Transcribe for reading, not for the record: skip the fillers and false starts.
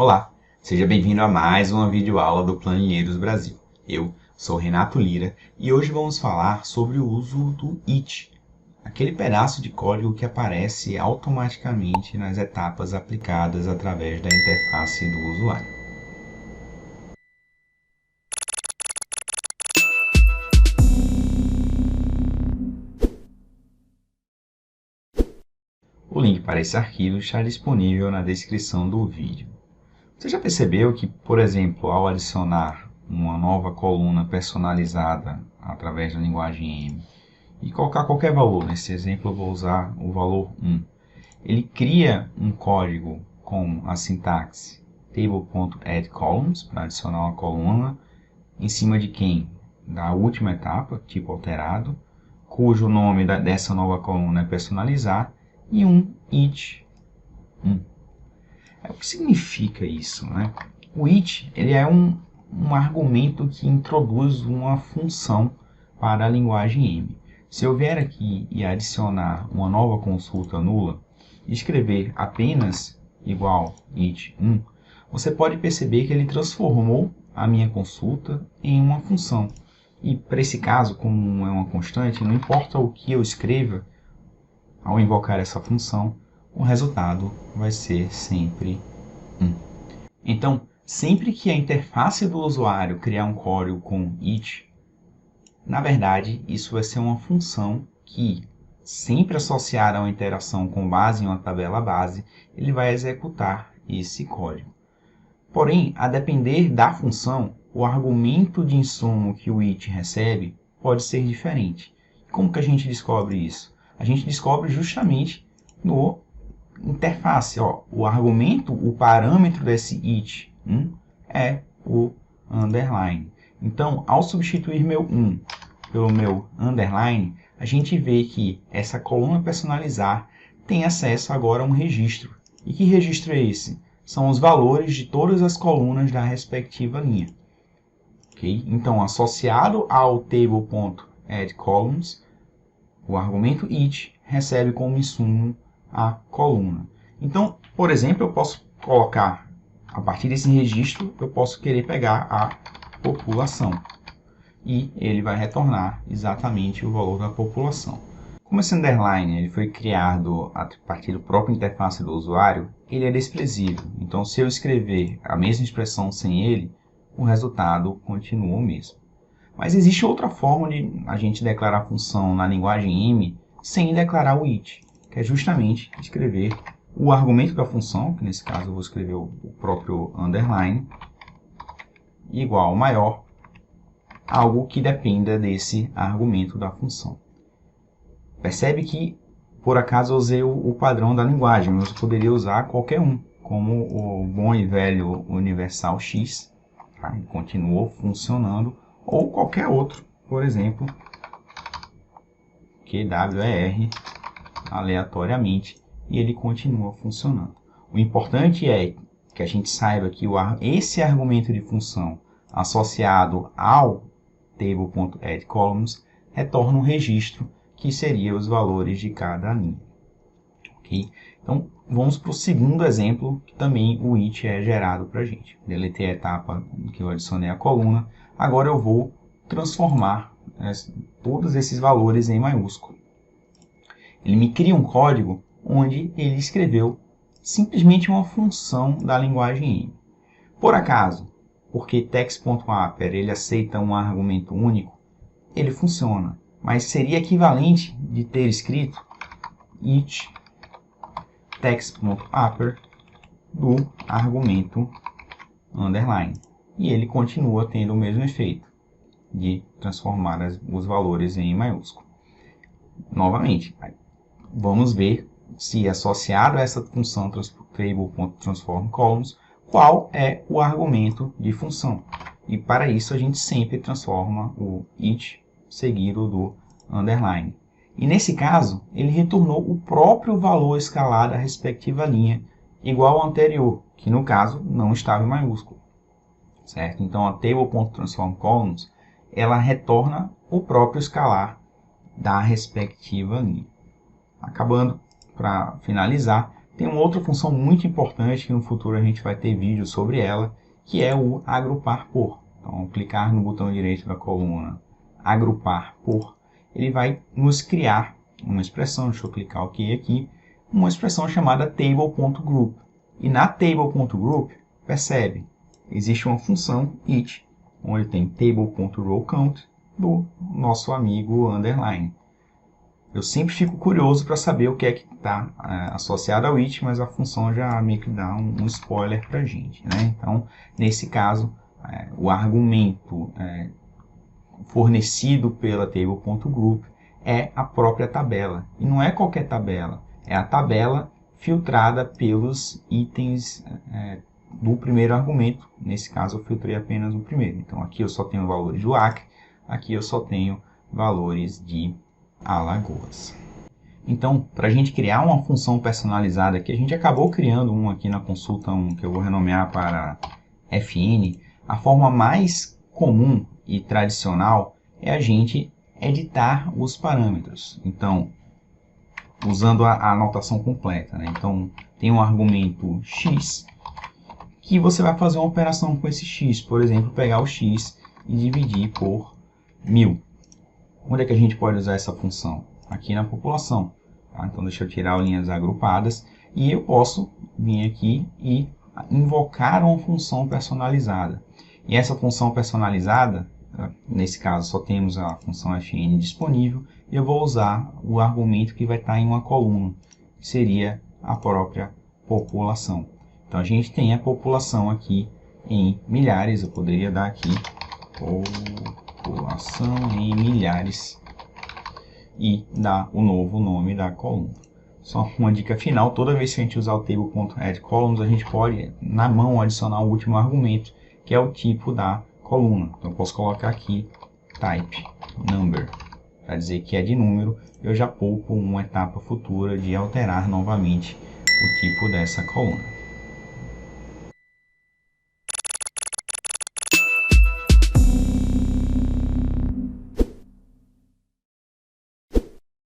Olá, seja bem-vindo a mais uma videoaula do Planilheiros Brasil. Eu sou Renato Lira e hoje vamos falar sobre o uso do it, aquele pedaço de código que aparece automaticamente nas etapas aplicadas através da interface do usuário. O link para esse arquivo está disponível na descrição do vídeo. Você já percebeu que, por exemplo, ao adicionar uma nova coluna personalizada através da linguagem M e colocar qualquer valor, nesse exemplo eu vou usar o valor 1, ele cria um código com a sintaxe table.addColumns para adicionar uma coluna em cima de quem? Da última etapa, tipo alterado, cujo nome dessa nova coluna é personalizar, e um it 1. O que significa isso, né? O it ele é um argumento que introduz uma função para a linguagem M. Se eu vier aqui e adicionar uma nova consulta nula e escrever apenas igual it 1, você pode perceber que ele transformou a minha consulta em uma função. E para esse caso, como é uma constante, não importa o que eu escreva, ao invocar essa função, o resultado vai ser sempre 1. Então, sempre que a interface do usuário criar um código com it, na verdade, isso vai ser uma função que, sempre associada a uma interação com base em uma tabela base, ele vai executar esse código. Porém, a depender da função, o argumento de insumo que o it recebe pode ser diferente. Como que a gente descobre isso? A gente descobre justamente no interface. O argumento, o parâmetro desse it é o underline. Então, ao substituir meu 1 pelo meu underline, a gente vê que essa coluna personalizar tem acesso agora a um registro. E que registro é esse? São os valores de todas as colunas da respectiva linha. Okay? Então, associado ao table.addColumns, o argumento it recebe como insumo a coluna. Então, por exemplo, eu posso colocar, a partir desse registro, eu posso querer pegar a população. E ele vai retornar exatamente o valor da população. Como esse underline ele foi criado a partir da própria interface do usuário, ele é desprezível. Então, se eu escrever a mesma expressão sem ele, o resultado continua o mesmo. Mas existe outra forma de a gente declarar a função na linguagem M sem declarar o it, que é justamente escrever o argumento da função, que nesse caso eu vou escrever o próprio underline, igual ao maior, algo que dependa desse argumento da função. Percebe que, por acaso, eu usei o padrão da linguagem, mas eu poderia usar qualquer um, como o bom e velho universal x, tá? Ele continuou funcionando, ou qualquer outro, por exemplo, QWER, aleatoriamente, e ele continua funcionando. O importante é que a gente saiba que esse argumento de função associado ao table.addColumns retorna um registro que seria os valores de cada linha. Okay? Então, vamos para o segundo exemplo, que também o it é gerado para a gente. Deletei a etapa que eu adicionei a coluna. Agora eu vou transformar todos esses valores em maiúsculo. Ele me cria um código onde ele escreveu simplesmente uma função da linguagem M. Por acaso, porque text.upper ele aceita um argumento único, ele funciona. Mas seria equivalente de ter escrito it text.upper do argumento underline. E ele continua tendo o mesmo efeito de transformar os valores em maiúsculo. Novamente, vamos ver se associado a essa função table.transformColumns, qual é o argumento de função. E para isso a gente sempre transforma o it seguido do underline. E nesse caso, ele retornou o próprio valor escalar da respectiva linha, igual ao anterior, que no caso não estava em maiúsculo. Certo? Então a table.transformColumns ela retorna o próprio escalar da respectiva linha. Acabando, para finalizar, tem uma outra função muito importante que no futuro a gente vai ter vídeo sobre ela, que é o agrupar por. Então, clicar no botão direito da coluna agrupar por, ele vai nos criar uma expressão, deixa eu clicar OK aqui, uma expressão chamada table.group. E na table.group, percebe, existe uma função it, onde tem table.rowCount do nosso amigo underline. Eu sempre fico curioso para saber o que é que está associado ao it, mas a função já meio que dá um spoiler para a gente, né? Então, nesse caso, o argumento fornecido pela table.group é a própria tabela. E não é qualquer tabela, é a tabela filtrada pelos itens do primeiro argumento. Nesse caso, eu filtrei apenas o primeiro. Então, aqui eu só tenho valores do Acre, aqui eu só tenho valores de Alagoas. Então, para a gente criar uma função personalizada aqui, a gente acabou criando uma aqui na consulta 1, que eu vou renomear para fn. A forma mais comum e tradicional é a gente editar os parâmetros. Então, usando a anotação completa, né? Então, tem um argumento x, que você vai fazer uma operação com esse x. Por exemplo, pegar o x e dividir por 1000. Onde é que a gente pode usar essa função? Aqui na população. Tá? Então, deixa eu tirar linhas agrupadas. E eu posso vir aqui e invocar uma função personalizada. E essa função personalizada, nesse caso, só temos a função fn disponível. E eu vou usar o argumento que vai estar em uma coluna, que seria a própria população. Então, a gente tem a população aqui em milhares. Eu poderia dar aqui população em milhares e dar o novo nome da coluna. Só uma dica final: toda vez que a gente usar o table.addColumns, a gente pode, na mão, adicionar o último argumento, que é o tipo da coluna. Então, eu posso colocar aqui type number, para dizer que é de número. Eu já poupo uma etapa futura de alterar novamente o tipo dessa coluna.